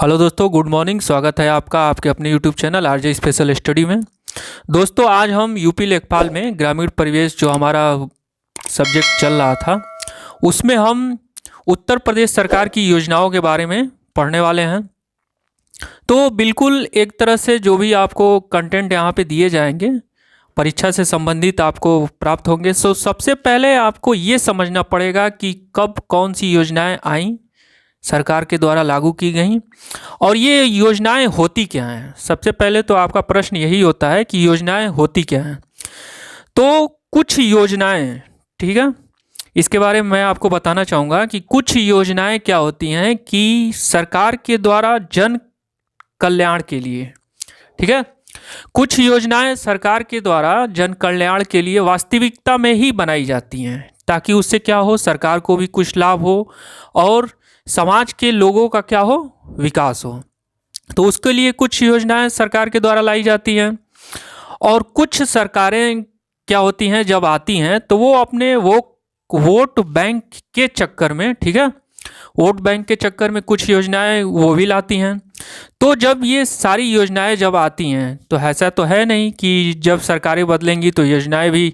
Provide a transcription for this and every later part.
Hello दोस्तों, good morning. स्वागत है आपका आपके अपने YouTube channel RJ special study में। दोस्तों, आज हम यूपी लेखपाल में ग्रामीण परिवेश जो हमारा सब्जेक्ट चल रहा था उसमें हम उत्तर प्रदेश सरकार की योजनाओं के बारे में पढ़ने वाले हैं। तो बिल्कुल एक तरह से जो भी आपको कंटेंट यहाँ पे दिए जाएंगे परीक्षा से संबंधित आपको प्राप्त होंगे। सो सबसे पहले आपको ये समझना पड़ेगा कि कब कौन सी योजनाएं आई, सरकार के द्वारा लागू की गई, और ये योजनाएं होती क्या हैं। सबसे पहले तो आपका प्रश्न यही होता है कि योजनाएं होती क्या हैं। तो कुछ योजनाएं, ठीक है, इसके बारे में मैं आपको बताना चाहूँगा कि कुछ योजनाएं क्या होती हैं कि सरकार के द्वारा जन कल्याण के लिए, ठीक है, कुछ योजनाएं सरकार के द्वारा जन कल्याण के लिए वास्तविकता में ही बनाई जाती हैं ताकि उससे क्या हो, सरकार को भी कुछ लाभ हो और समाज के लोगों का क्या हो, विकास हो। तो उसके लिए कुछ योजनाएं सरकार के द्वारा लाई जाती हैं। और कुछ सरकारें क्या होती हैं, जब आती हैं तो वो अपने वोट बैंक के चक्कर में, ठीक है, वोट बैंक के चक्कर में कुछ योजनाएं वो भी लाती हैं। तो जब ये सारी योजनाएं जब आती हैं तो ऐसा तो है नहीं कि जब सरकारें बदलेंगी तो योजनाएं भी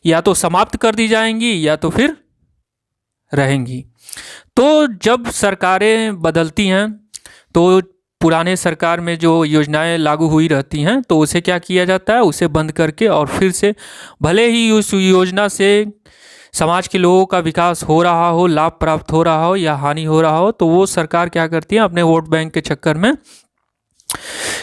या तो समाप्त कर दी जाएंगी या तो फिर रहेंगी। तो जब सरकारें बदलती हैं तो पुराने सरकार में जो योजनाएं लागू हुई रहती हैं तो उसे क्या किया जाता है, उसे बंद करके और फिर से भले ही उस योजना से समाज के लोगों का विकास हो रहा हो, लाभ प्राप्त हो रहा हो या हानि हो रहा हो, तो वो सरकार क्या करती है, अपने वोट बैंक के चक्कर में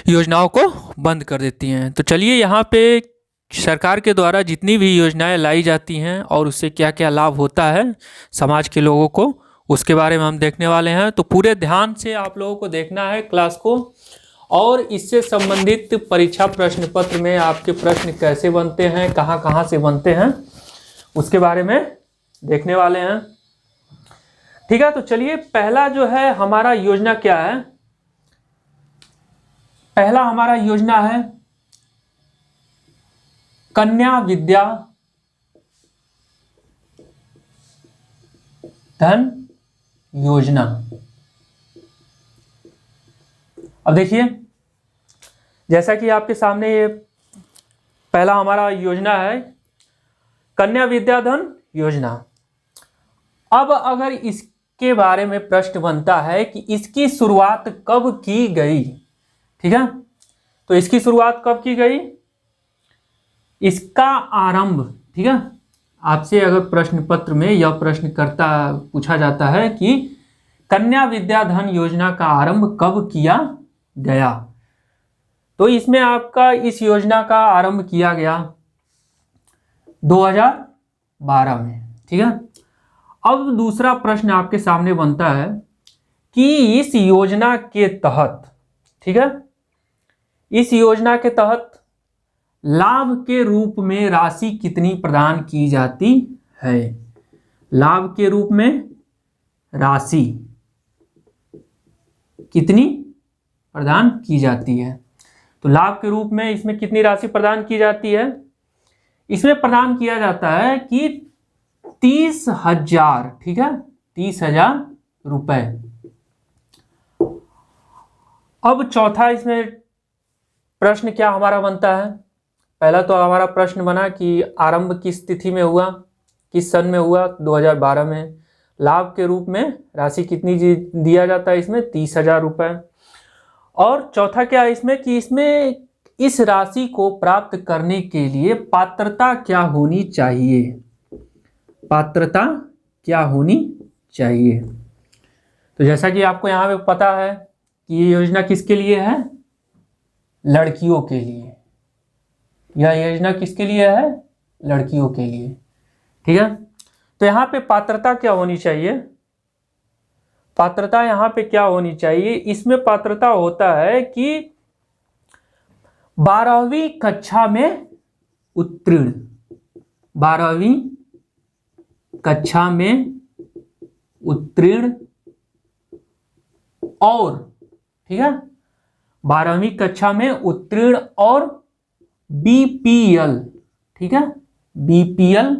योजनाओं को बंद कर देती हैं। तो चलिए, यहाँ पे सरकार के द्वारा जितनी भी योजनाएं लाई जाती हैं और उससे क्या क्या लाभ होता है समाज के लोगों को, उसके बारे में हम देखने वाले हैं। तो पूरे ध्यान से आप लोगों को देखना है क्लास को, और इससे संबंधित परीक्षा प्रश्न पत्र में आपके प्रश्न कैसे बनते हैं, कहाँ कहाँ से बनते हैं, उसके बारे में देखने वाले हैं। ठीक है, तो चलिए, पहला जो है हमारा योजना क्या है। पहला हमारा योजना है कन्या विद्या धन योजना। अब देखिए, जैसा कि आपके सामने ये पहला हमारा योजना है कन्या विद्या धन योजना। अब अगर इसके बारे में प्रश्न बनता है कि इसकी शुरुआत कब की गई, ठीक है, तो इसकी शुरुआत कब की गई, इसका आरंभ, ठीक है, आपसे अगर प्रश्न पत्र में यह प्रश्न करता पूछा जाता है कि कन्या विद्या धन योजना का आरंभ कब किया गया, तो इसमें आपका इस योजना का आरंभ किया गया 2012 में, ठीक है। अब दूसरा प्रश्न आपके सामने बनता है कि इस योजना के तहत, ठीक है, इस योजना के तहत लाभ के रूप में राशि कितनी प्रदान की जाती है। लाभ के रूप में राशि कितनी प्रदान की जाती है। तो लाभ के रूप में इसमें कितनी राशि प्रदान की जाती है, इसमें प्रदान किया जाता है कि 30,000, ठीक है, 30,000 रुपए। अब चौथा इसमें प्रश्न क्या हमारा बनता है। पहला तो हमारा प्रश्न बना कि आरंभ किस तिथि में हुआ, किस सन में हुआ, 2012 में। लाभ के रूप में राशि कितनी दिया जाता है, इसमें 30,000 रुपए। और चौथा क्या है इसमें कि इसमें इस राशि को प्राप्त करने के लिए पात्रता क्या होनी चाहिए, पात्रता क्या होनी चाहिए। तो जैसा कि आपको यहाँ पे पता है कि ये योजना किसके लिए है, लड़कियों के लिए। यह योजना किसके लिए है, लड़कियों के लिए, ठीक है। तो यहाँ पे पात्रता क्या होनी चाहिए, पात्रता यहाँ पे क्या होनी चाहिए, इसमें पात्रता होता है कि 12वीं कक्षा में उत्तीर्ण, 12वीं कक्षा में उत्तीर्ण, और, ठीक है, 12वीं कक्षा में उत्तीर्ण और बीपीएल, ठीक है, बीपीएल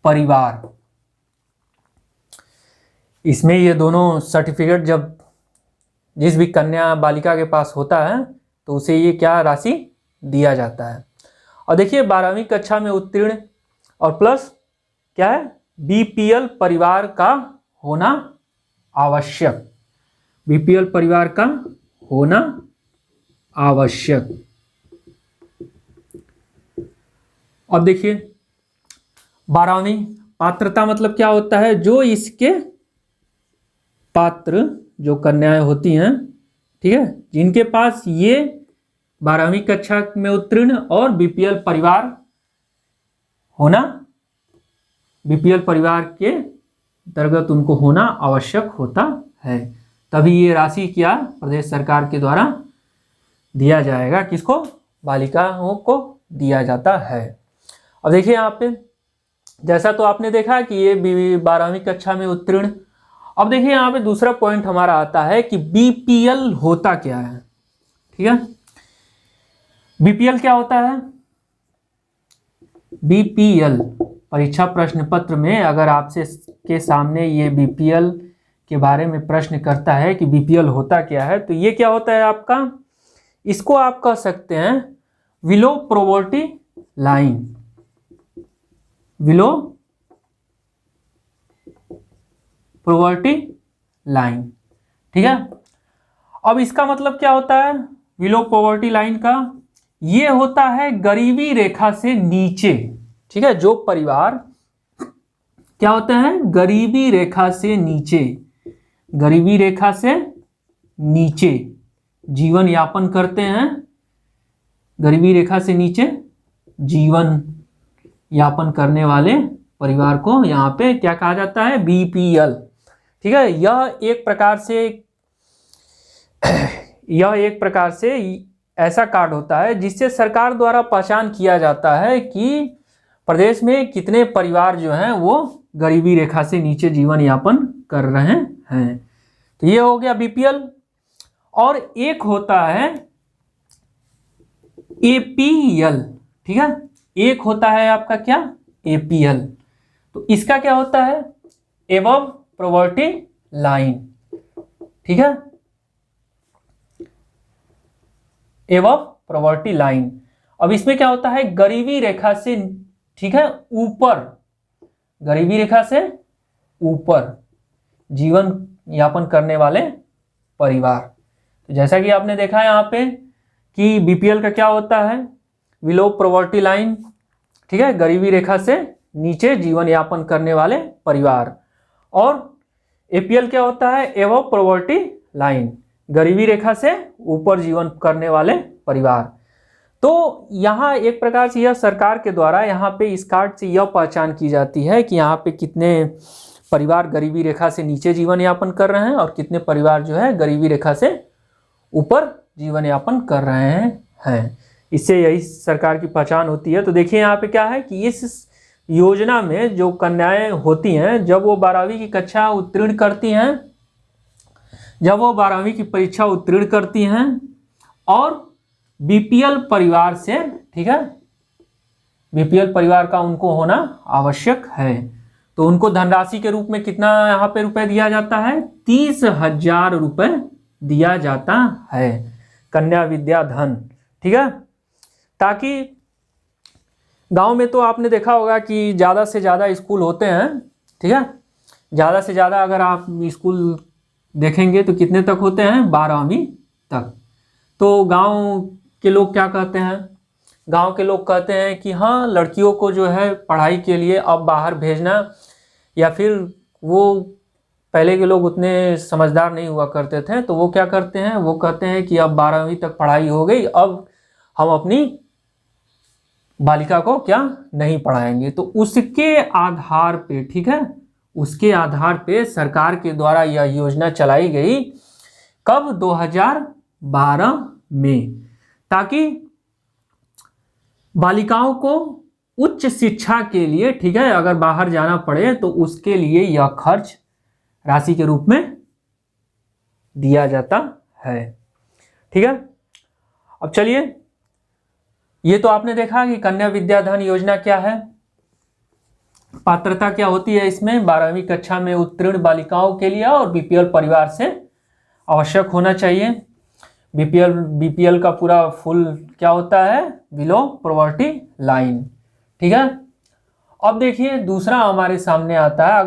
परिवार। इसमें ये दोनों सर्टिफिकेट जब जिस भी कन्या बालिका के पास होता है तो उसे ये क्या राशि दिया जाता है। और देखिए 12वीं कक्षा में उत्तीर्ण और प्लस क्या है, बीपीएल परिवार का होना आवश्यक, बीपीएल परिवार का होना आवश्यक। अब देखिए 12वीं पात्रता मतलब क्या होता है, जो इसके पात्र जो कन्याएं होती हैं, ठीक है, जिनके पास ये 12वीं कक्षा में उत्तीर्ण और बीपीएल परिवार होना, बीपीएल परिवार के अंतर्गत उनको होना आवश्यक होता है, तभी ये राशि क्या प्रदेश सरकार के द्वारा दिया जाएगा, किसको, बालिकाओं को दिया जाता है। अब देखिए यहाँ पे जैसा तो आपने देखा कि ये 12वीं कक्षा में उत्तीर्ण। अब देखिए यहाँ पे दूसरा पॉइंट हमारा आता है कि बीपीएल होता क्या है। ठीक है, बीपीएल क्या होता है, बीपीएल परीक्षा प्रश्न पत्र में अगर आपसे के सामने ये बीपीएल के बारे में प्रश्न करता है कि बीपीएल होता क्या है, तो ये क्या होता है आपका, इसको आप कह सकते हैं below poverty line, below poverty line. ठीक है, अब इसका मतलब क्या होता है बिलो पॉवर्टी लाइन का, ये होता है गरीबी रेखा से नीचे। ठीक है, जो परिवार क्या होते हैं, गरीबी रेखा से नीचे, गरीबी रेखा से नीचे जीवन यापन करते हैं, गरीबी रेखा से नीचे जीवन यापन करने वाले परिवार को यहाँ पे क्या कहा जाता है, बीपीएल। ठीक है, यह एक प्रकार से ऐसा कार्ड होता है जिससे सरकार द्वारा पहचान किया जाता है कि प्रदेश में कितने परिवार जो हैं वो गरीबी रेखा से नीचे जीवन यापन कर रहे हैं। तो ये हो गया बीपीएल। और एक होता है एपीएल। ठीक है, एक होता है आपका क्या, एपीएल। तो इसका क्या होता है, एबव पॉवर्टी लाइन। ठीक है, एबव पॉवर्टी लाइन। अब इसमें क्या होता है, गरीबी रेखा से, ठीक है, ऊपर, गरीबी रेखा से ऊपर जीवन यापन करने वाले परिवार। तो जैसा कि आपने देखा है यहाँ पे कि बीपीएल का क्या होता है, बिलो पॉवर्टी लाइन। ठीक है, गरीबी रेखा से नीचे जीवन यापन करने वाले परिवार। और एपीएल क्या होता है, एबव पॉवर्टी लाइन, गरीबी रेखा से ऊपर जीवन करने वाले परिवार। तो यहाँ एक प्रकार से यह सरकार के द्वारा यहाँ पे इस कार्ड से यह पहचान की जाती है कि यहाँ पे कितने परिवार गरीबी रेखा से नीचे जीवन यापन कर रहे हैं और कितने परिवार जो है गरीबी रेखा से ऊपर जीवन यापन कर रहे हैं। इससे यही सरकार की पहचान होती है। तो देखिए यहाँ पे क्या है कि इस योजना में जो कन्याएं होती हैं, जब वो 12वीं की कक्षा उत्तीर्ण करती हैं, जब वो 12वीं की परीक्षा उत्तीर्ण करती हैं और बीपीएल परिवार से, ठीक है, बीपीएल परिवार का उनको होना आवश्यक है, तो उनको धनराशि के रूप में कितना यहाँ पे रुपए दिया जाता है, 30,000 रुपए दिया जाता है, कन्या विद्या धन। ठीक है, ताकि गांव में तो आपने देखा होगा कि ज़्यादा से ज़्यादा स्कूल होते हैं। ठीक है, ज़्यादा से ज़्यादा अगर आप स्कूल देखेंगे तो कितने तक होते हैं, 12वीं तक। तो गांव के लोग क्या कहते हैं, गांव के लोग कहते हैं कि हाँ, लड़कियों को जो है पढ़ाई के लिए अब बाहर भेजना, या फिर वो पहले के लोग उतने समझदार नहीं हुआ करते थे, तो वो क्या करते हैं, वो कहते हैं कि अब 12वीं तक पढ़ाई हो गई, अब हम अपनी बालिका को क्या नहीं पढ़ाएंगे। तो उसके आधार पे, ठीक है, उसके आधार पे सरकार के द्वारा यह योजना चलाई गई, कब, 2012 में, ताकि बालिकाओं को उच्च शिक्षा के लिए, ठीक है, अगर बाहर जाना पड़े तो उसके लिए यह खर्च राशि के रूप में दिया जाता है। ठीक है, अब चलिए, ये तो आपने देखा कि कन्या विद्या धन योजना क्या है, पात्रता क्या होती है इसमें, 12वीं कक्षा में उत्तीर्ण बालिकाओं के लिए और बीपीएल परिवार से आवश्यक होना चाहिए। बीपीएल का पूरा फुल क्या होता है? Below poverty line. ठीक है। अब देखिए दूसरा हमारे सामने आता है,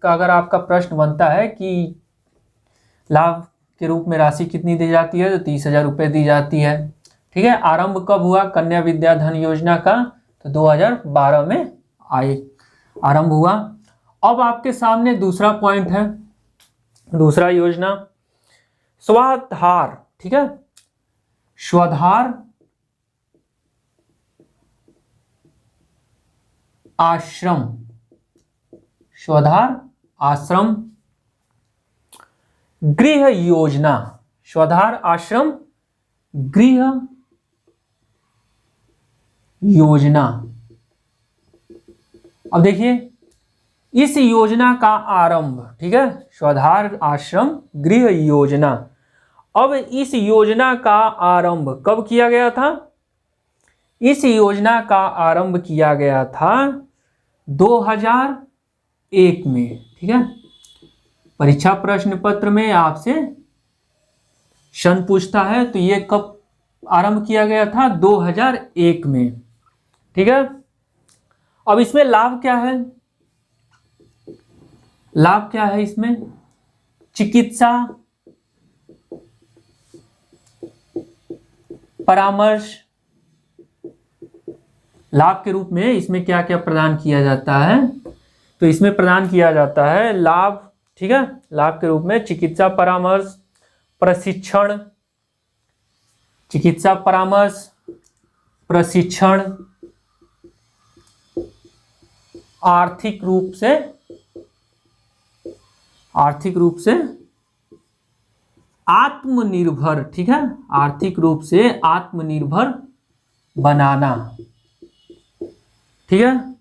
अगर आपका प्रश्न बनता है कि लाभ के रूप में राशि कितनी दी जाती है, तो 30,000 रुपये दी जाती है। ठीक है। आरंभ कब हुआ कन्या विद्या धन योजना का? तो 2012 में आरंभ हुआ। अब आपके सामने दूसरा पॉइंट है, दूसरा योजना स्वाधार। ठीक है। स्वाधार आश्रम, स्वाधार आश्रम गृह योजना, स्वाधार आश्रम गृह योजना। अब देखिए इस योजना का आरंभ, ठीक है, स्वाधार आश्रम गृह योजना। अब इस योजना का आरंभ कब किया गया था? इस योजना का आरंभ किया गया था 2001 में। ठीक है। परीक्षा प्रश्न पत्र में आपसे सन पूछता है, तो ये कब आरंभ किया गया था? 2001 में। ठीक है। अब इसमें लाभ क्या है? लाभ क्या है इसमें? चिकित्सा परामर्श। लाभ के रूप में इसमें क्या क्या प्रदान किया जाता है? तो इसमें प्रदान किया जाता है लाभ, ठीक है, लाभ के रूप में चिकित्सा परामर्श, प्रशिक्षण, चिकित्सा परामर्श, प्रशिक्षण, आर्थिक रूप से आत्मनिर्भर। ठीक है। आर्थिक रूप से आत्मनिर्भर बनाना। ठीक है।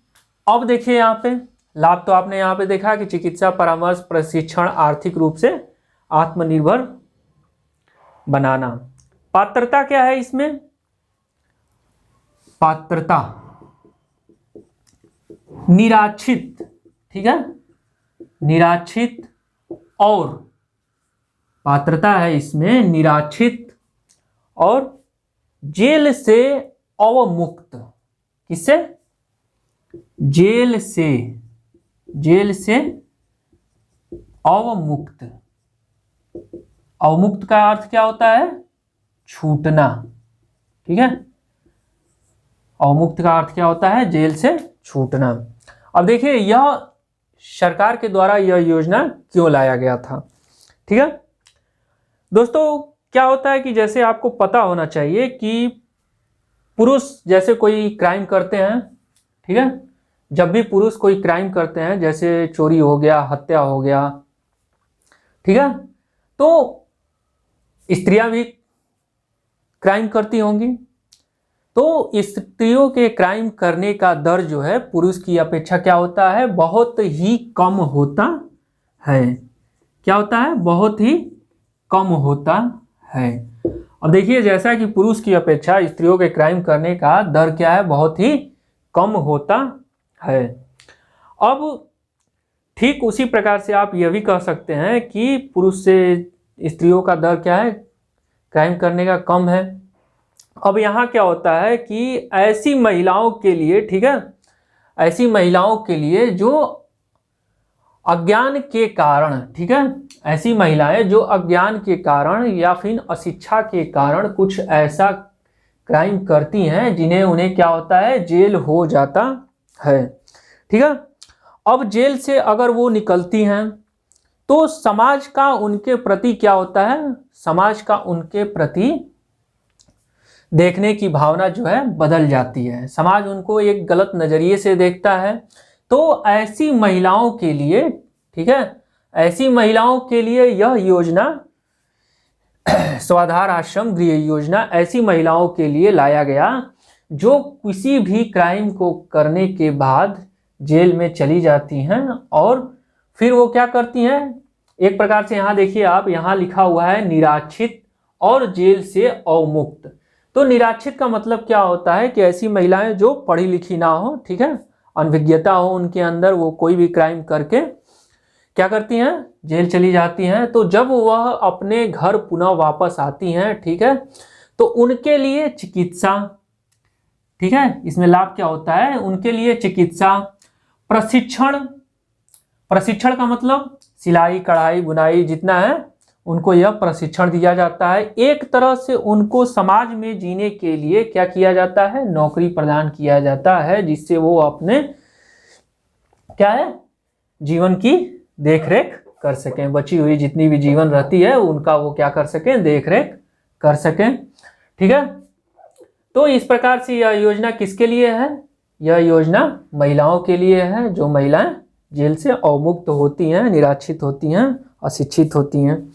अब देखिए यहाँ पे लाभ तो आपने यहाँ पे देखा कि चिकित्सा परामर्श, प्रशिक्षण, आर्थिक रूप से आत्मनिर्भर बनाना। पात्रता क्या है इसमें? पात्रता निराश्रित, ठीक है, निराश्रित और पात्रता है इसमें निराश्रित और जेल से अवमुक्त। किससे? जेल से अवमुक्त। अवमुक्त का अर्थ क्या होता है? छूटना। ठीक है। अवमुक्त का अर्थ क्या होता है? जेल से छूटना। अब देखिए यह सरकार के द्वारा यह योजना क्यों लाया गया था? ठीक है दोस्तों, क्या होता है कि जैसे आपको पता होना चाहिए कि पुरुष जैसे कोई क्राइम करते हैं, ठीक है, जब भी पुरुष कोई क्राइम करते हैं, जैसे चोरी हो गया, हत्या हो गया, ठीक है, तो स्त्रियां भी क्राइम करती होंगी। तो स्त्रियों के क्राइम करने का दर जो है पुरुष की अपेक्षा क्या होता है? बहुत ही कम होता है। क्या होता है? बहुत ही कम होता है। अब देखिए जैसा कि पुरुष की अपेक्षा स्त्रियों के क्राइम करने का दर क्या है? बहुत ही कम होता है। अब ठीक उसी प्रकार से आप यह भी कह सकते हैं कि पुरुष से स्त्रियों का दर क्या है? क्राइम करने का कम है। अब यहाँ क्या होता है कि ऐसी महिलाओं के लिए, ठीक है, ऐसी महिलाओं के लिए जो अज्ञान के कारण, ठीक है, ऐसी महिलाएं जो अज्ञान के कारण या फिर अशिक्षा के कारण कुछ ऐसा क्राइम करती हैं जिन्हें उन्हें क्या होता है? जेल हो जाता है। ठीक है। अब जेल से अगर वो निकलती हैं तो समाज का उनके प्रति क्या होता है? समाज का उनके प्रति देखने की भावना जो है बदल जाती है। समाज उनको एक गलत नजरिए से देखता है। तो ऐसी महिलाओं के लिए, ठीक है, ऐसी महिलाओं के लिए यह योजना स्वाधार आश्रम गृह योजना ऐसी महिलाओं के लिए लाया गया जो किसी भी क्राइम को करने के बाद जेल में चली जाती हैं और फिर वो क्या करती हैं? एक प्रकार से यहाँ देखिए आप, यहाँ लिखा हुआ है निराश्रित और जेल से अवमुक्त। तो निराश्रित का मतलब क्या होता है कि ऐसी महिलाएं जो पढ़ी लिखी ना हो, ठीक है, अनभिज्ञता हो उनके अंदर, वो कोई भी क्राइम करके क्या करती हैं, जेल चली जाती हैं। तो जब वह अपने घर पुनः वापस आती हैं, ठीक है, तो उनके लिए चिकित्सा, ठीक है, इसमें लाभ क्या होता है, उनके लिए चिकित्सा, प्रशिक्षण, प्रशिक्षण का मतलब सिलाई कढ़ाई बुनाई जितना है उनको यह प्रशिक्षण दिया जाता है। एक तरह से उनको समाज में जीने के लिए क्या किया जाता है, नौकरी प्रदान किया जाता है, जिससे वो अपने क्या है, जीवन की देखरेख कर सकें, बची हुई जितनी भी जीवन रहती है उनका वो क्या कर सकें, देखरेख कर सकें। ठीक है, तो इस प्रकार से यह योजना किसके लिए है, यह योजना महिलाओं के लिए है, जो महिलाएं जेल से अवमुक्त होती हैं, निराश्रित होती हैं, अशिक्षित होती हैं।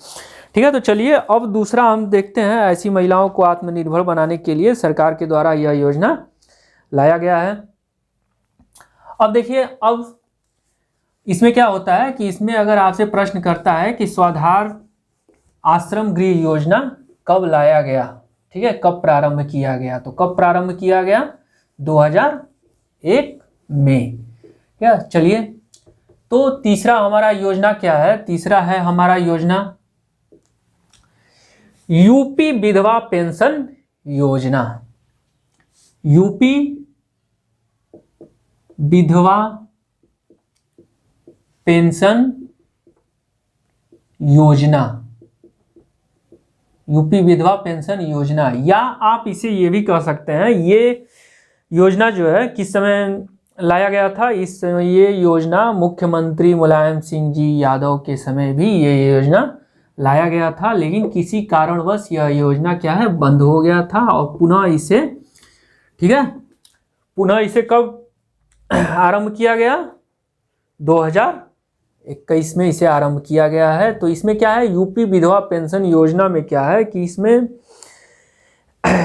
ठीक है, तो चलिए अब दूसरा हम देखते हैं, ऐसी महिलाओं को आत्मनिर्भर बनाने के लिए सरकार के द्वारा यह योजना लाया गया है। अब देखिए, अब इसमें क्या होता है कि इसमें अगर आपसे प्रश्न करता है कि स्वाधार आश्रम गृह योजना कब लाया गया, ठीक है, कब प्रारंभ किया गया, तो कब प्रारंभ किया गया, 2001 में। क्या, चलिए, तो तीसरा हमारा योजना क्या है, तीसरा है हमारा योजना यूपी विधवा पेंशन योजना। यूपी विधवा पेंशन योजना, यूपी विधवा पेंशन योजना, या आप इसे ये भी कह सकते हैं, ये योजना जो है किस समय लाया गया था, इस ये योजना मुख्यमंत्री मुलायम सिंह जी यादव के समय भी ये योजना लाया गया था, लेकिन किसी कारणवश यह योजना क्या है, बंद हो गया था और पुनः इसे, ठीक है, पुनः इसे कब आरंभ किया गया, 2021 में इसे आरंभ किया गया है। तो इसमें क्या है, यूपी विधवा पेंशन योजना में क्या है कि इसमें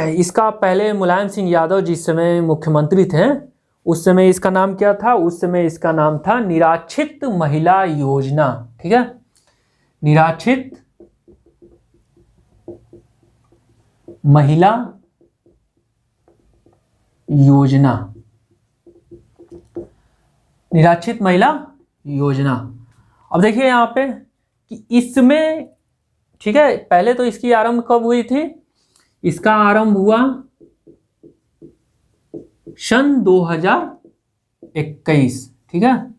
इसका पहले मुलायम सिंह यादव जिस समय मुख्यमंत्री थे उस समय इसका नाम क्या था, उस समय इसका नाम था निराश्रित महिला योजना। ठीक है, निराश्रित महिला योजना, निराश्रित महिला योजना। अब देखिए यहाँ पे कि इसमें, ठीक है, पहले तो इसकी आरंभ कब हुई थी, इसका आरंभ हुआ सन 2021। ठीक है,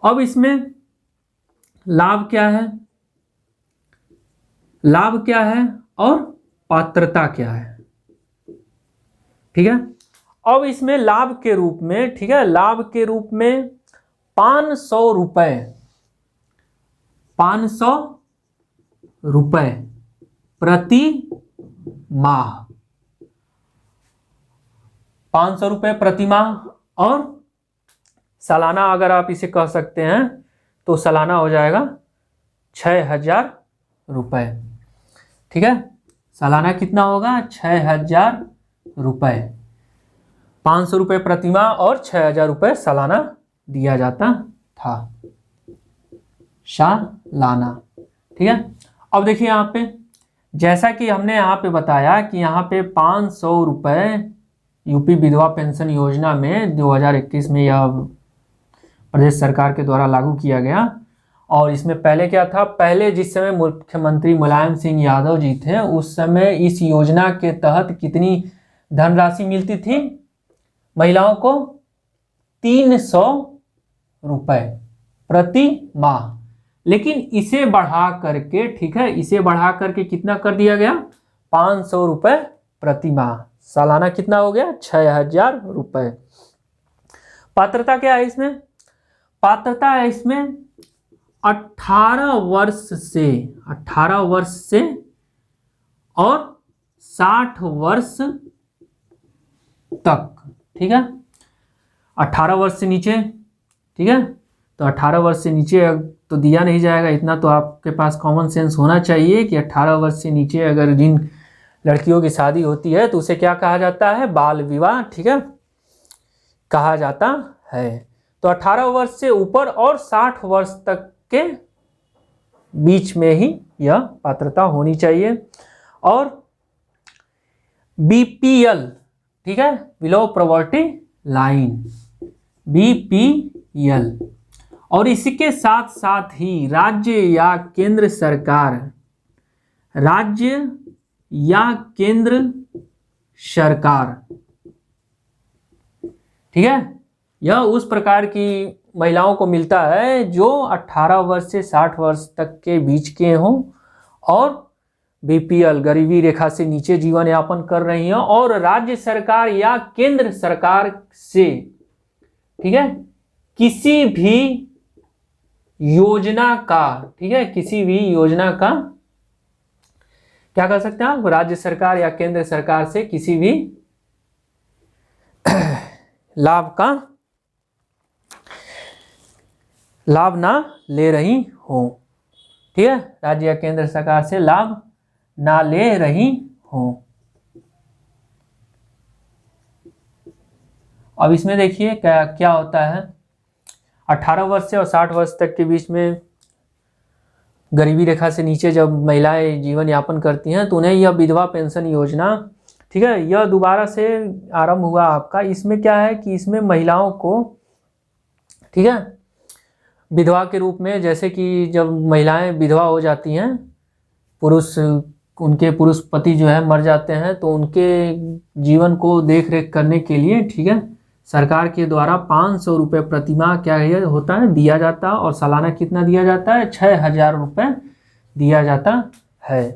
अब इसमें लाभ क्या है, लाभ क्या है और पात्रता क्या है। ठीक है, अब इसमें लाभ के रूप में, ठीक है, लाभ के रूप में 500 रुपए, 500 रुपए प्रति माह, 500 रुपए प्रति माह, और सालाना अगर आप इसे कह सकते हैं तो सालाना हो जाएगा 6000 रुपए। ठीक है, सालाना कितना होगा, 6000 रुपए, 500 रुपए प्रति माह और 6000 रुपए सालाना दिया जाता था, सालाना। ठीक है, अब देखिए यहाँ पे, जैसा कि हमने यहाँ पे बताया कि यहाँ पे 500 रुपए यूपी विधवा पेंशन योजना में 2021 में यह प्रदेश सरकार के द्वारा लागू किया गया। और इसमें पहले क्या था, पहले जिस समय मुख्यमंत्री मुलायम सिंह यादव जी थे उस समय इस योजना के तहत कितनी धनराशि मिलती थी महिलाओं को, 300 रुपए प्रति माह। लेकिन इसे बढ़ा करके, ठीक है, इसे बढ़ा करके कितना कर दिया गया, 500 रुपए प्रति माह, सालाना कितना हो गया, 6000 रुपए। पात्रता क्या है इसमें, पात्रता है इसमें 18 वर्ष से, 18 वर्ष से और 60 वर्ष तक। ठीक है, 18 वर्ष से नीचे, ठीक है, तो 18 वर्ष से नीचे तो दिया नहीं जाएगा, इतना तो आपके पास कॉमन सेंस होना चाहिए कि 18 वर्ष से नीचे अगर जिन लड़कियों की शादी होती है तो उसे क्या कहा जाता है, बाल विवाह, ठीक है, कहा जाता है। तो 18 वर्ष से ऊपर और 60 वर्ष तक के बीच में ही यह पात्रता होनी चाहिए। और बीपीएल, ठीक है, बिलो पॉवर्टी लाइन, बीपीएल, और इसके साथ साथ ही राज्य या केंद्र सरकार, राज्य या केंद्र सरकार, ठीक है, यह उस प्रकार की महिलाओं को मिलता है जो 18 वर्ष से 60 वर्ष तक के बीच के हों और बीपीएल गरीबी रेखा से नीचे जीवन यापन कर रही हैं और राज्य सरकार या केंद्र सरकार से, ठीक है, किसी भी योजना का, ठीक है, किसी भी योजना का क्या कर सकते हैं आप, राज्य सरकार या केंद्र सरकार से किसी भी लाभ ना ले रही हो, ठीक है, राज्य या केंद्र सरकार से लाभ ना ले रही हो। अब इसमें देखिए क्या क्या होता है, 18 वर्ष से और 60 वर्ष तक के बीच में गरीबी रेखा से नीचे जब महिलाएं जीवन यापन करती हैं तो उन्हें यह विधवा पेंशन योजना, ठीक है, यह दोबारा से आरंभ हुआ आपका। इसमें क्या है कि इसमें महिलाओं को, ठीक है, विधवा के रूप में, जैसे कि जब महिलाएं विधवा हो जाती हैं, उनके पुरुष पति जो है मर जाते हैं, तो उनके जीवन को देख रेख करने के लिए, ठीक है, सरकार के द्वारा 500 रुपये प्रतिमाह क्या होता है, दिया जाता है। और सालाना कितना दिया जाता है, 6000 रुपये दिया जाता है।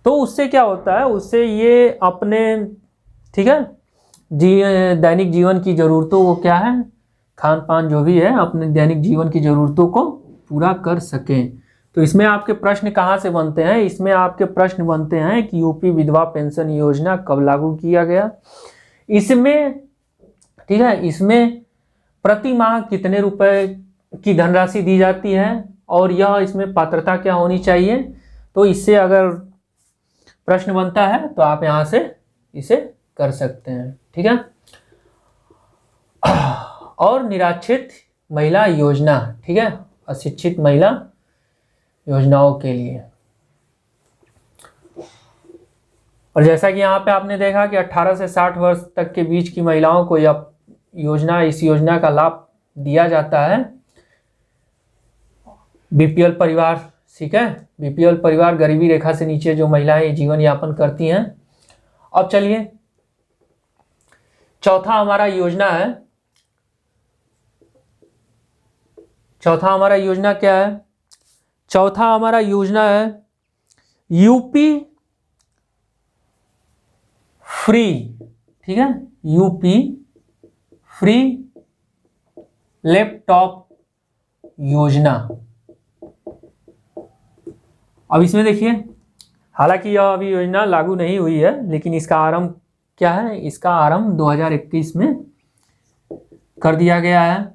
तो उससे क्या होता है, उससे ये अपने, ठीक है, दैनिक जीवन की ज़रूरतों को क्या है, खान पान जो भी है, अपने दैनिक जीवन की ज़रूरतों को पूरा कर सकें। तो इसमें आपके प्रश्न कहाँ से बनते हैं, इसमें आपके प्रश्न बनते हैं कि यूपी विधवा पेंशन योजना कब लागू किया गया, इसमें, ठीक है, इसमें प्रति माह कितने रुपए की धनराशि दी जाती है और यह इसमें पात्रता क्या होनी चाहिए। तो इससे अगर प्रश्न बनता है तो आप यहाँ से इसे कर सकते हैं, ठीक है। और निराश्रित महिला योजना, ठीक है, अशिक्षित महिला योजनाओं के लिए। और जैसा कि यहाँ पे आपने देखा कि 18 से 60 वर्ष तक के बीच की महिलाओं को यह योजना, इस योजना का लाभ दिया जाता है। बीपीएल परिवार, ठीक है, बीपीएल परिवार गरीबी रेखा से नीचे जो महिलाएं जीवन यापन करती हैं। अब चलिए चौथा हमारा योजना है, चौथा हमारा योजना क्या है, चौथा हमारा योजना है यूपी फ्री, ठीक है, यूपी फ्री लैपटॉप योजना। अब इसमें देखिए, हालांकि यह अभी योजना लागू नहीं हुई है, लेकिन इसका आरंभ क्या है, इसका आरंभ 2021 में कर दिया गया है।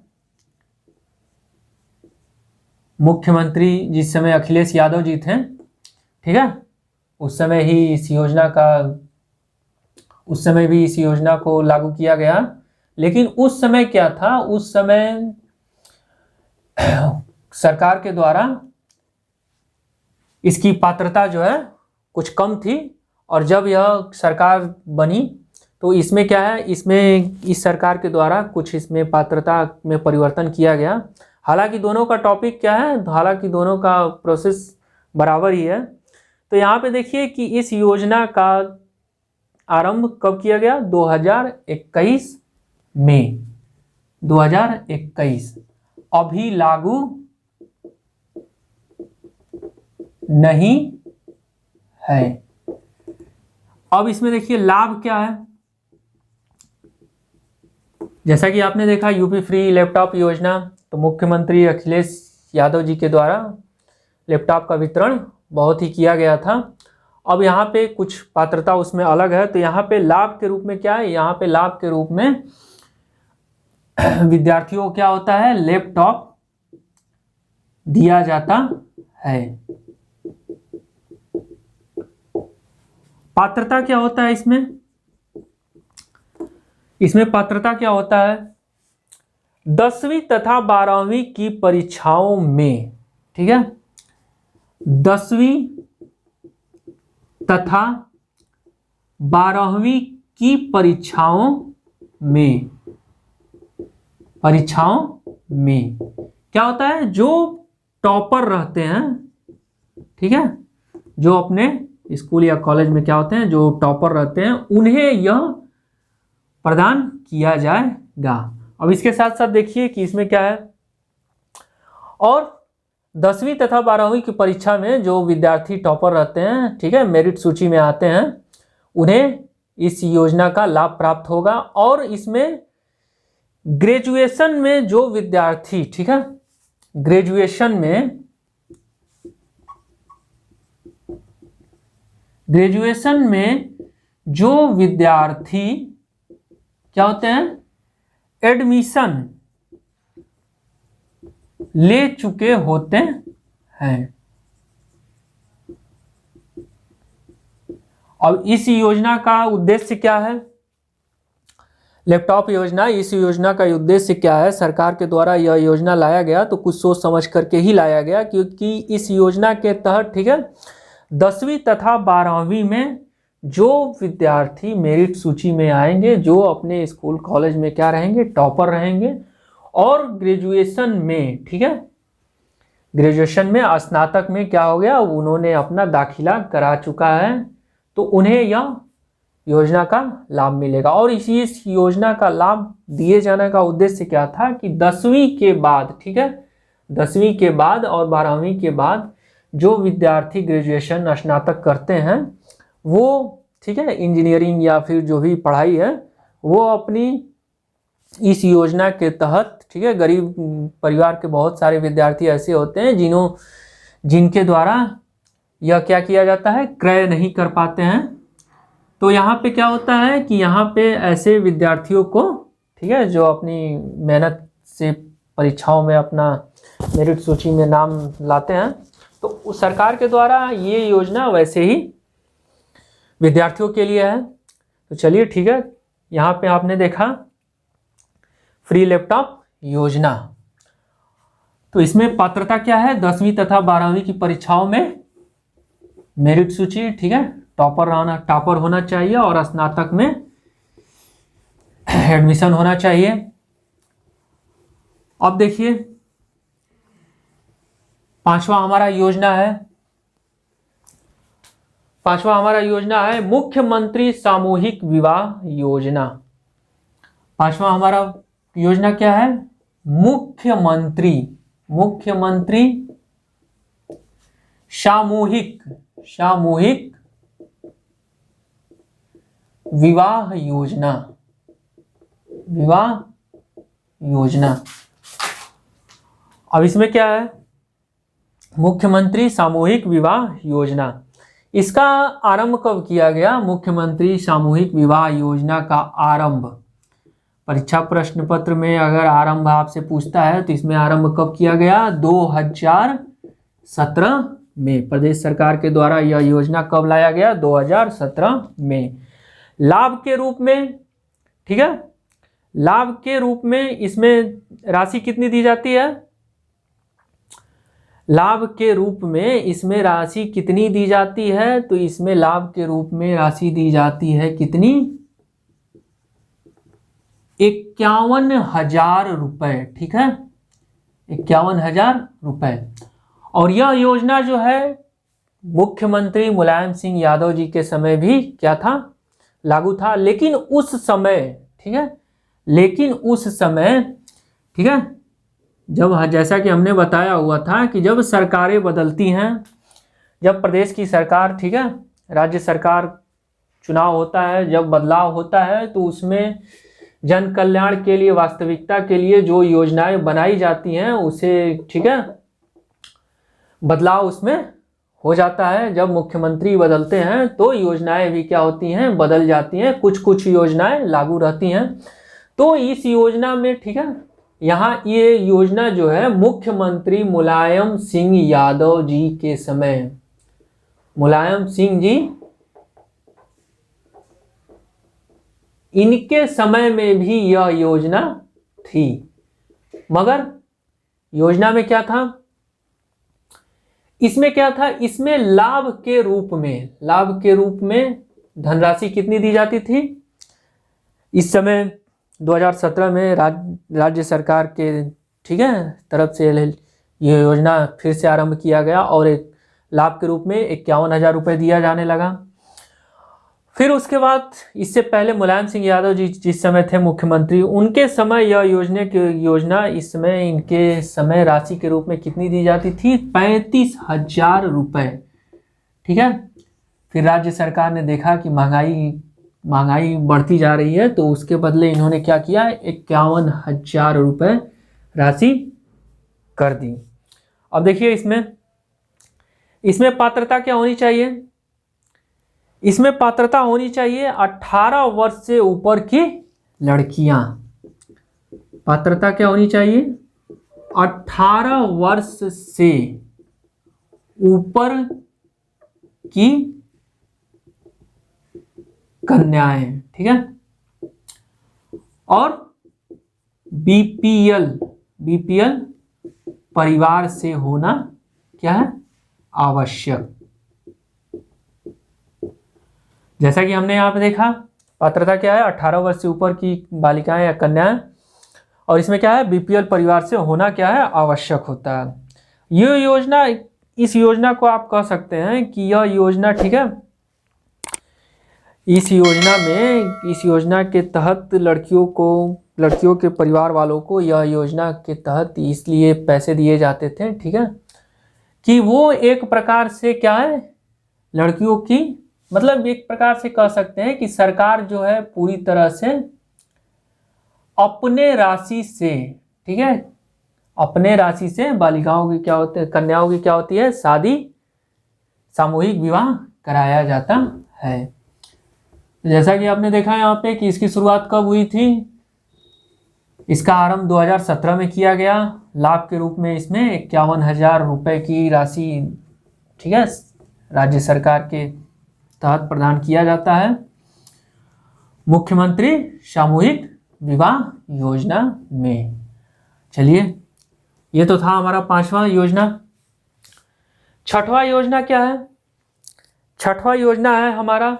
मुख्यमंत्री जिस समय अखिलेश यादव जी थे, ठीक है, उस समय ही इस योजना का, उस समय भी इस योजना को लागू किया गया। लेकिन उस समय क्या था, उस समय सरकार के द्वारा इसकी पात्रता जो है कुछ कम थी, और जब यह सरकार बनी तो इसमें क्या है, इसमें इस सरकार के द्वारा कुछ इसमें पात्रता में परिवर्तन किया गया। हालांकि दोनों का टॉपिक क्या है, हालांकि दोनों का प्रोसेस बराबर ही है। तो यहाँ पे देखिए कि इस योजना का आरंभ कब किया गया, 2021 में, 2021, अभी लागू नहीं है। अब इसमें देखिए लाभ क्या है, जैसा कि आपने देखा यूपी फ्री लैपटॉप योजना, तो मुख्यमंत्री अखिलेश यादव जी के द्वारा लैपटॉप का वितरण बहुत ही किया गया था। अब यहाँ पे कुछ पात्रता उसमें अलग है। तो यहाँ पे लाभ के रूप में क्या है, यहाँ पे लाभ के रूप में विद्यार्थियों को क्या होता है, लैपटॉप दिया जाता है। पात्रता क्या होता है इसमें, इसमें पात्रता क्या होता है, 10वीं तथा 12वीं की परीक्षाओं में, ठीक है, 10वीं तथा 12वीं की परीक्षाओं में क्या होता है, जो टॉपर रहते हैं, ठीक है, जो अपने स्कूल या कॉलेज में क्या होते हैं, जो टॉपर रहते हैं, उन्हें यह प्रदान किया जाएगा। अब इसके साथ साथ देखिए कि इसमें क्या है, और 10वीं तथा 12वीं की परीक्षा में जो विद्यार्थी टॉपर रहते हैं, ठीक है, मेरिट सूची में आते हैं, उन्हें इस योजना का लाभ प्राप्त होगा। और इसमें ग्रेजुएशन में जो विद्यार्थी, ठीक है, ग्रेजुएशन में जो विद्यार्थी क्या होते हैं, एडमिशन ले चुके होते हैं। अब इस योजना का उद्देश्य क्या है, लैपटॉप योजना, इस योजना का उद्देश्य क्या है, सरकार के द्वारा यह योजना लाया गया तो कुछ सोच समझ करके ही लाया गया, क्योंकि इस योजना के तहत, ठीक है, 10वीं तथा 12वीं में जो विद्यार्थी मेरिट सूची में आएंगे, जो अपने स्कूल कॉलेज में क्या रहेंगे, टॉपर रहेंगे, और ग्रेजुएशन में, ठीक है, ग्रेजुएशन में स्नातक में क्या हो गया, उन्होंने अपना दाखिला करा चुका है, तो उन्हें यह योजना का लाभ मिलेगा। और इस योजना का लाभ दिए जाने का उद्देश्य क्या था कि 10वीं के बाद, ठीक है, 10वीं के बाद और 12वीं के बाद जो विद्यार्थी ग्रेजुएशन स्नातक करते हैं, वो, ठीक है, इंजीनियरिंग या फिर जो भी पढ़ाई है, वो अपनी इस योजना के तहत, ठीक है, गरीब परिवार के बहुत सारे विद्यार्थी ऐसे होते हैं जिनके द्वारा यह क्या किया जाता है, क्रय नहीं कर पाते हैं। तो यहाँ पे क्या होता है कि यहाँ पे ऐसे विद्यार्थियों को, ठीक है, जो अपनी मेहनत से परीक्षाओं में अपना मेरिट सूची में नाम लाते हैं, तो उस सरकार के द्वारा ये योजना वैसे ही विद्यार्थियों के लिए है। तो चलिए ठीक है, यहाँ पे आपने देखा फ्री लैपटॉप योजना। तो इसमें पात्रता क्या है, 10वीं तथा 12वीं की परीक्षाओं में मेरिट सूची, ठीक है, टॉपर होना चाहिए और स्नातक में एडमिशन होना चाहिए। अब देखिए पांचवा हमारा योजना है मुख्यमंत्री सामूहिक विवाह योजना। पांचवा हमारा योजना क्या है, मुख्यमंत्री सामूहिक विवाह योजना। अब इसमें क्या है, मुख्यमंत्री सामूहिक विवाह योजना, इसका आरंभ कब किया गया, मुख्यमंत्री सामूहिक विवाह योजना का आरंभ, परीक्षा प्रश्न पत्र में अगर आरंभ आपसे पूछता है तो इसमें आरंभ कब किया गया, 2017 में। प्रदेश सरकार के द्वारा यह योजना कब लाया गया, 2017 में। लाभ के रूप में, ठीक है, लाभ के रूप में इसमें राशि कितनी दी जाती है, लाभ के रूप में इसमें राशि कितनी दी जाती है, तो इसमें लाभ के रूप में राशि दी जाती है कितनी, 51,000 रुपए, ठीक है, 51,000 रुपए। और यह योजना जो है मुख्यमंत्री मुलायम सिंह यादव जी के समय भी क्या था, लागू था। लेकिन उस समय, ठीक है, ठीक है, जब जैसा कि हमने बताया हुआ था कि जब सरकारें बदलती हैं, जब प्रदेश की सरकार, ठीक है, राज्य सरकार चुनाव होता है, जब बदलाव होता है, तो उसमें जन कल्याण के लिए, वास्तविकता के लिए जो योजनाएं बनाई जाती हैं उसे, ठीक है, बदलाव उसमें हो जाता है। जब मुख्यमंत्री बदलते हैं तो योजनाएं भी क्या होती हैं, बदल जाती हैं, कुछ योजनाएं लागू रहती हैं। तो इस योजना में, ठीक है, यहाँ ये योजना जो है मुख्यमंत्री मुलायम सिंह यादव जी के समय, मुलायम सिंह जी, इनके समय में भी यह योजना थी। मगर योजना में क्या था, इसमें क्या था, इसमें लाभ के रूप में धनराशि कितनी दी जाती थी। इस समय 2017 में राज्य सरकार के ठीक है तरफ से ये योजना फिर से आरंभ किया गया और एक लाभ के रूप में 51,000 रुपये दिया जाने लगा। फिर उसके बाद इससे पहले मुलायम सिंह यादव जी जिस समय थे मुख्यमंत्री, उनके समय यह योजना इस समय इनके समय राशि के रूप में कितनी दी जाती थी? 35,000 रुपये। ठीक है, फिर राज्य सरकार ने देखा कि महंगाई बढ़ती जा रही है, तो उसके बदले इन्होंने क्या किया? 51,000 रुपये राशि कर दी। अब देखिए इसमें पात्रता क्या होनी चाहिए? इसमें पात्रता होनी चाहिए 18 वर्ष से ऊपर की लड़कियां। पात्रता क्या होनी चाहिए? 18 वर्ष से ऊपर की कन्याएं। ठीक है, और बीपीएल परिवार से होना क्या है? आवश्यक। जैसा कि हमने यहाँ पे देखा पात्रता क्या है? 18 वर्ष से ऊपर की बालिकाएं या कन्याएं, और इसमें क्या है? बीपीएल परिवार से होना क्या है? आवश्यक होता है। ये योजना, इस योजना को आप कह सकते हैं कि यह योजना, ठीक है, इस योजना के तहत लड़कियों के परिवार वालों को यह योजना के तहत इसलिए पैसे दिए जाते थे, ठीक है, कि वो एक प्रकार से क्या है? लड़कियों की, मतलब एक प्रकार से कह सकते हैं कि सरकार जो है पूरी तरह से अपने राशि से, ठीक है, अपने राशि से बालिकाओं की क्या होते हैं? कन्याओं की क्या होती है? शादी, सामूहिक विवाह कराया जाता है। जैसा कि आपने देखा यहाँ पे कि इसकी शुरुआत कब हुई थी? इसका आरंभ 2017 में किया गया। लाभ के रूप में इसमें 51,000 रुपये की राशि, ठीक है, राज्य सरकार के तहत प्रदान किया जाता है मुख्यमंत्री सामूहिक विवाह योजना में। चलिए, ये तो था हमारा 5वां योजना। 6वां योजना क्या है? 6वां योजना है हमारा,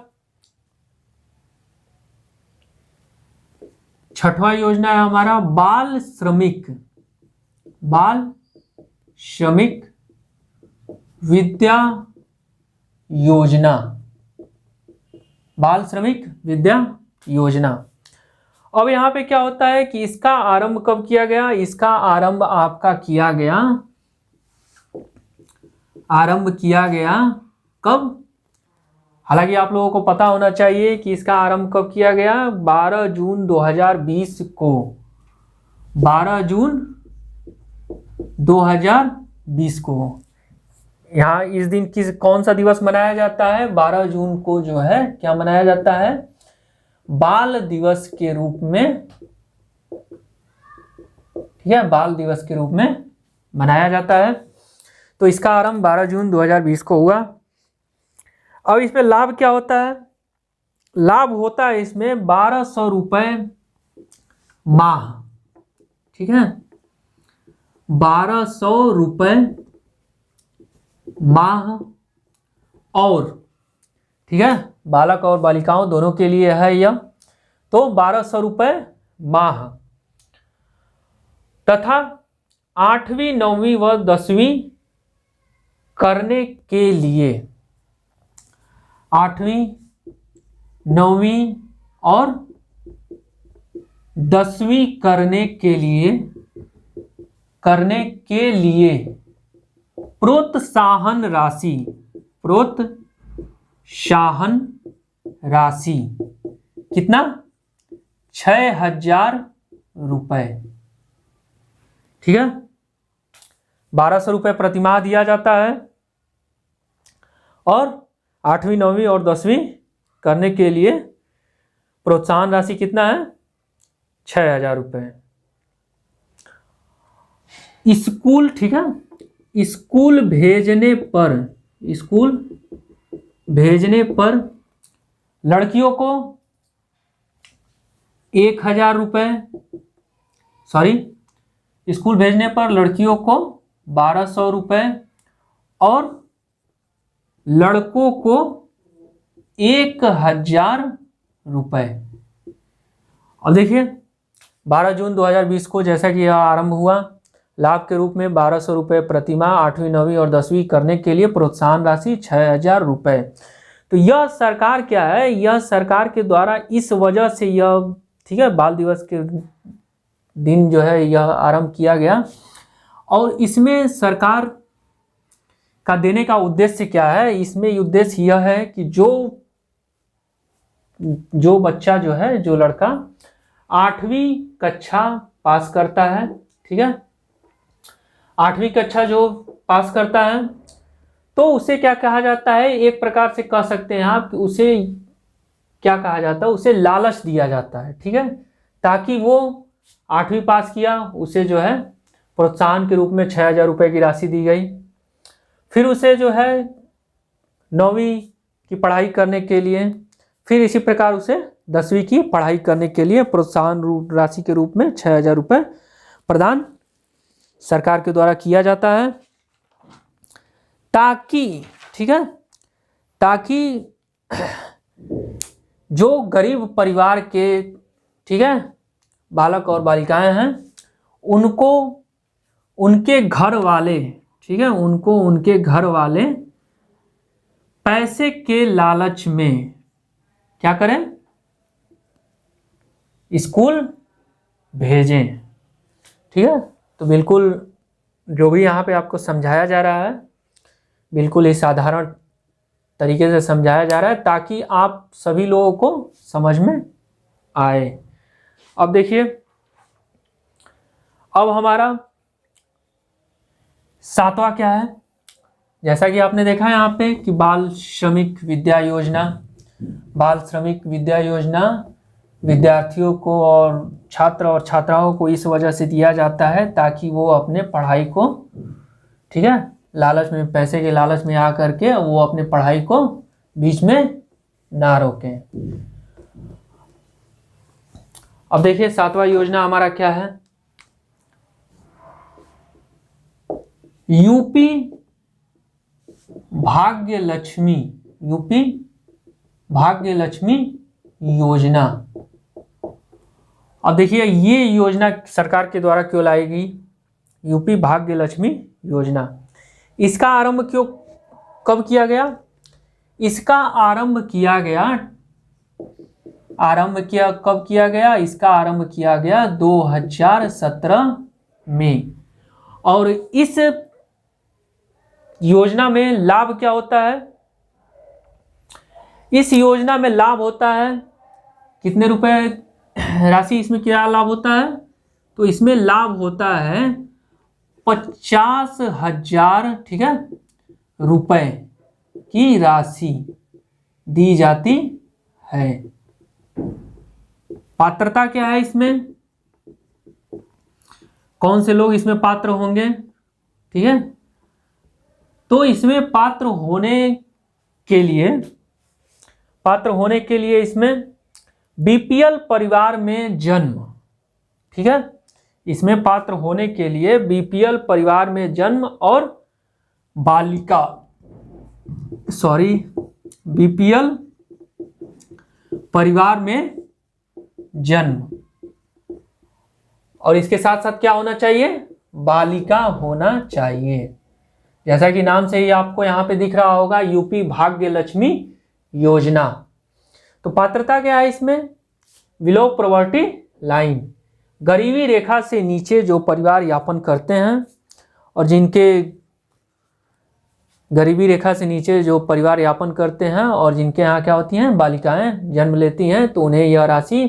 6वां योजना है हमारा बाल श्रमिक विद्या योजना। बाल श्रमिक विद्या योजना। अब यहाँ पे क्या होता है कि इसका आरंभ कब किया गया? इसका आरंभ आपका किया गया कब? हालांकि आप लोगों को पता होना चाहिए कि इसका आरंभ कब किया गया? 12 जून 2020 को। 12 जून 2020 को। यहाँ इस दिन कौन सा दिवस मनाया जाता है? 12 जून को जो है क्या मनाया जाता है? बाल दिवस के रूप में, ठीक है, बाल दिवस के रूप में मनाया जाता है। तो इसका आरंभ 12 जून 2020 को हुआ। अब इसमें लाभ क्या होता है? लाभ होता है इसमें 1,200 रुपये माह। ठीक है, 1,200 रुपये माह, और ठीक है, बालक और बालिकाओं दोनों के लिए है यह। तो 1,200 रुपये माह तथा 8वीं 9वीं व 10वीं करने के लिए, 8वीं 9वीं और 10वीं करने के लिए प्रोत्साहन राशि कितना? 6,000 रुपये। ठीक है, 1,200 रुपये प्रतिमाह दिया जाता है, और 8वीं 9वीं और 10वीं करने के लिए प्रोत्साहन राशि कितना है? 6,000 रुपये। स्कूल, ठीक है, स्कूल भेजने पर लड़कियों को 1,000 रुपये, स्कूल भेजने पर लड़कियों को 1,200 रुपये और लड़कों को 1,000 रुपये। और देखिए 12 जून 2020 को जैसा कि यह आरंभ हुआ, लाभ के रूप में 1200 रुपये प्रतिमाह 8वीं 9वीं और 10वीं करने के लिए प्रोत्साहन राशि 6000 रुपये। तो यह सरकार क्या है, यह सरकार के द्वारा इस वजह से यह, ठीक है, बाल दिवस के दिन जो है यह आरंभ किया गया। और इसमें सरकार का देने का उद्देश्य क्या है, इसमें उद्देश्य यह है कि जो बच्चा जो है, जो लड़का 8वीं कक्षा पास करता है, ठीक है, 8वीं कक्षा जो पास करता है तो उसे क्या कहा जाता है, एक प्रकार से कह सकते हैं आप कि उसे क्या कहा जाता है, उसे लालच दिया जाता है, ठीक है, ताकि वो 8वीं पास किया, उसे जो है प्रोत्साहन के रूप में 6000 रुपये की राशि दी गई। फिर उसे जो है 9वीं की पढ़ाई करने के लिए, फिर इसी प्रकार उसे 10वीं की पढ़ाई करने के लिए प्रोत्साहन राशि के रूप में 6000 रुपये प्रदान सरकार के द्वारा किया जाता है, ताकि, ठीक है, ताकि जो गरीब परिवार के, ठीक है, बालक और बालिकाएं हैं उनको उनके घर वाले, ठीक है, उनको उनके घर वाले पैसे के लालच में क्या करें, स्कूल भेजें, ठीक है। तो बिल्कुल जो भी यहाँ पे आपको समझाया जा रहा है बिल्कुल ही साधारण तरीके से समझाया जा रहा है ताकि आप सभी लोगों को समझ में आए। अब देखिए, अब हमारा 7वां क्या है, जैसा कि आपने देखा है यहाँ पे कि बाल श्रमिक विद्या योजना, बाल श्रमिक विद्या योजना विद्यार्थियों को और छात्र और छात्राओं को इस वजह से दिया जाता है ताकि वो अपने पढ़ाई को, ठीक है, लालच में, पैसे के लालच में आ करके वो अपने पढ़ाई को बीच में ना रोकें। अब देखिए 7वां योजना हमारा क्या है, यूपी भाग्य लक्ष्मी, यूपी भाग्य लक्ष्मी योजना। अब देखिए ये योजना सरकार के द्वारा क्यों लाई गई, यूपी भाग्य लक्ष्मी योजना। इसका आरंभ कब किया गया, इसका आरंभ किया गया, कब किया गया, इसका आरंभ किया गया 2017 में। और इस योजना में लाभ क्या होता है, इस योजना में लाभ होता है कितने रुपए राशि, इसमें क्या लाभ होता है, तो इसमें लाभ होता है 50,000, ठीक है, रुपए की राशि दी जाती है। पात्रता क्या है इसमें, कौन से लोग इसमें पात्र होंगे, ठीक है, तो इसमें पात्र होने के लिए इसमें बीपीएल परिवार में जन्म, ठीक है, इसमें पात्र होने के लिए बीपीएल परिवार में जन्म और बीपीएल परिवार में जन्म, और इसके साथ साथ क्या होना चाहिए, बालिका होना चाहिए। जैसा कि नाम से ही आपको यहाँ पे दिख रहा होगा यूपी भाग्य लक्ष्मी योजना। तो पात्रता क्या है इसमें, बिलो पॉवर्टी लाइन, गरीबी रेखा से नीचे जो परिवार यापन करते हैं और जिनके गरीबी रेखा से नीचे जो परिवार यापन करते हैं और जिनके यहाँ क्या होती हैं, बालिकाएं जन्म लेती हैं, तो उन्हें यह राशि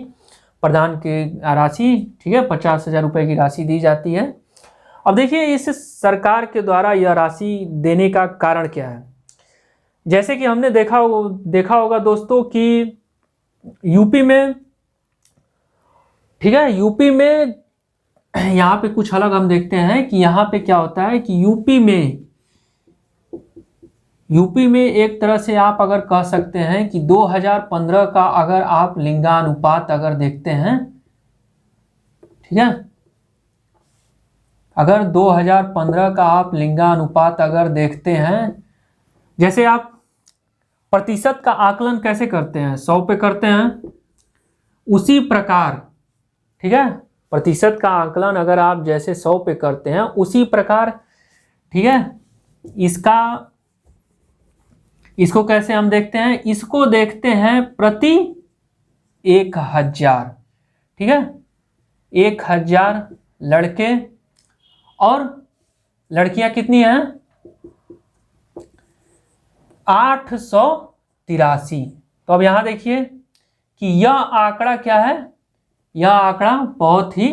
प्रदान की राशि, ठीक है, 50,000 रुपये की राशि दी जाती है। अब देखिए इस सरकार के द्वारा यह राशि देने का कारण क्या है। जैसे कि हमने देखा होगा दोस्तों कि यूपी में, ठीक है, यूपी में यहाँ पे कुछ अलग हम देखते हैं कि यहाँ पे क्या होता है कि यूपी में एक तरह से आप अगर कह सकते हैं कि 2015 का अगर आप लिंगानुपात अगर देखते हैं, ठीक है, अगर 2015 का आप लिंगानुपात अगर देखते हैं, जैसे आप प्रतिशत का आकलन कैसे करते हैं, 100 पे करते हैं, उसी प्रकार, ठीक है, प्रतिशत का आकलन अगर आप जैसे 100 पे करते हैं उसी प्रकार, ठीक है, इसको कैसे हम देखते हैं, इसको देखते हैं प्रति 1000, ठीक है, 1000 लड़के और लड़कियां कितनी हैं, 883। तो अब यहां देखिए कि यह आंकड़ा क्या है, यह आंकड़ा बहुत ही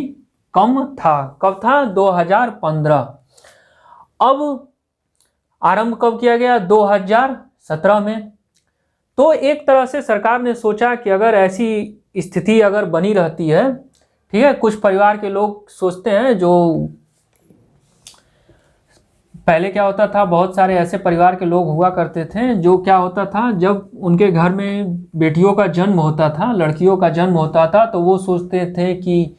कम था। कब था, 2015। अब आरंभ कब किया गया, 2017 में। तो एक तरह से सरकार ने सोचा कि अगर ऐसी स्थिति अगर बनी रहती है, ठीक है, कुछ परिवार के लोग सोचते हैं, जो पहले क्या होता था, बहुत सारे ऐसे परिवार के लोग हुआ करते थे जो क्या होता था, जब उनके घर में बेटियों का जन्म होता था, लड़कियों का जन्म होता था, तो वो सोचते थे कि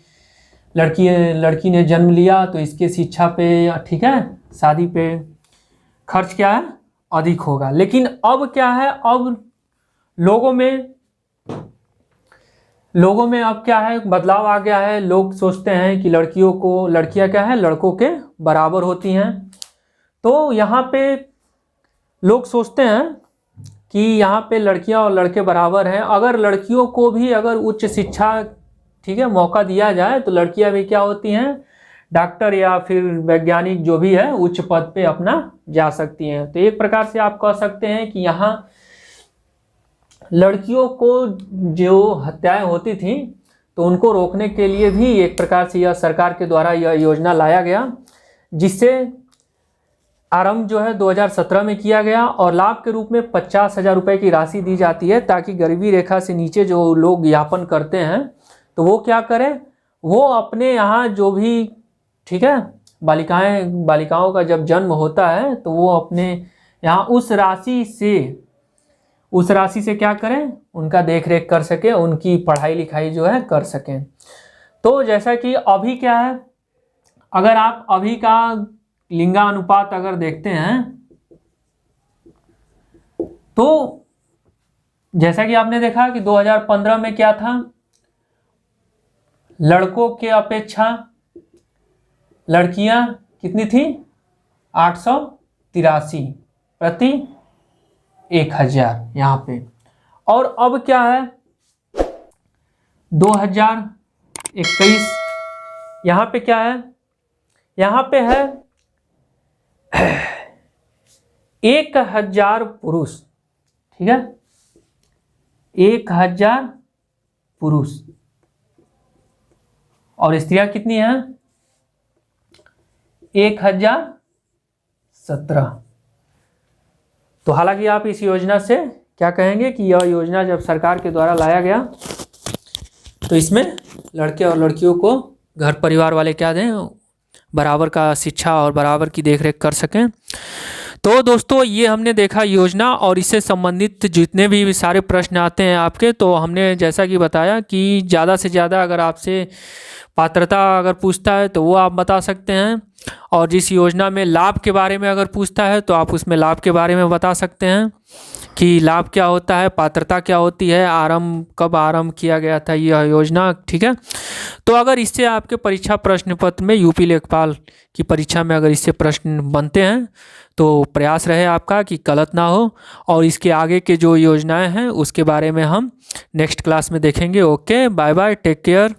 लड़की ने जन्म लिया तो इसके शिक्षा पे, ठीक है, शादी पे खर्च क्या है, अधिक होगा। लेकिन अब क्या है, अब लोगों में अब क्या है, बदलाव आ गया है। लोग सोचते हैं कि लड़कियां क्या है, लड़कों के बराबर होती हैं। तो यहाँ पे लोग सोचते हैं कि यहाँ पे लड़कियां और लड़के बराबर हैं। अगर लड़कियों को भी अगर उच्च शिक्षा, ठीक है, मौका दिया जाए तो लड़कियां भी क्या होती हैं, डॉक्टर या फिर वैज्ञानिक जो भी है उच्च पद पे अपना जा सकती हैं। तो एक प्रकार से आप कह सकते हैं कि यहाँ लड़कियों को जो हत्याएं होती थी तो उनको रोकने के लिए भी एक प्रकार से यह सरकार के द्वारा यह योजना लाया गया, जिससे आरंभ जो है 2017 में किया गया। और लाभ के रूप में 50,000 रुपये की राशि दी जाती है, ताकि गरीबी रेखा से नीचे जो लोग यापन करते हैं तो वो क्या करें, वो अपने यहाँ जो भी, ठीक है, बालिकाओं का जब जन्म होता है तो वो अपने यहाँ उस राशि से क्या करें, उनका देख रेख कर सके, उनकी पढ़ाई लिखाई जो है कर सकें। तो जैसा कि अभी क्या है, अगर आप अभी का लिंगानुपात अगर देखते हैं तो जैसा कि आपने देखा कि 2015 में क्या था, लड़कों के अपेक्षा लड़कियां कितनी थी, 883 प्रति 1000 यहाँ पे। और अब क्या है, 2021 यहाँ पे क्या है, यहाँ पे है 1000 पुरुष, ठीक है, 1000 पुरुष और स्त्रियां कितनी हैं, 1017। तो हालांकि आप इस योजना से क्या कहेंगे कि यह योजना जब सरकार के द्वारा लाया गया तो इसमें लड़के और लड़कियों को घर परिवार वाले क्या दें, बराबर का शिक्षा और बराबर की देखरेख कर सकें। तो दोस्तों ये हमने देखा योजना, और इससे संबंधित जितने भी सारे प्रश्न आते हैं आपके, तो हमने जैसा कि बताया कि ज़्यादा से ज़्यादा अगर आपसे पात्रता अगर पूछता है तो वो आप बता सकते हैं, और जिस योजना में लाभ के बारे में अगर पूछता है तो आप उसमें लाभ के बारे में बता सकते हैं कि लाभ क्या होता है, पात्रता क्या होती है, कब आरंभ किया गया था यह योजना, ठीक है। तो अगर इससे आपके परीक्षा प्रश्न पत्र में यूपी लेखपाल की परीक्षा में अगर इससे प्रश्न बनते हैं तो प्रयास रहे आपका कि गलत ना हो। और इसके आगे के जो योजनाएं हैं उसके बारे में हम नेक्स्ट क्लास में देखेंगे। Okay, bye bye, take care.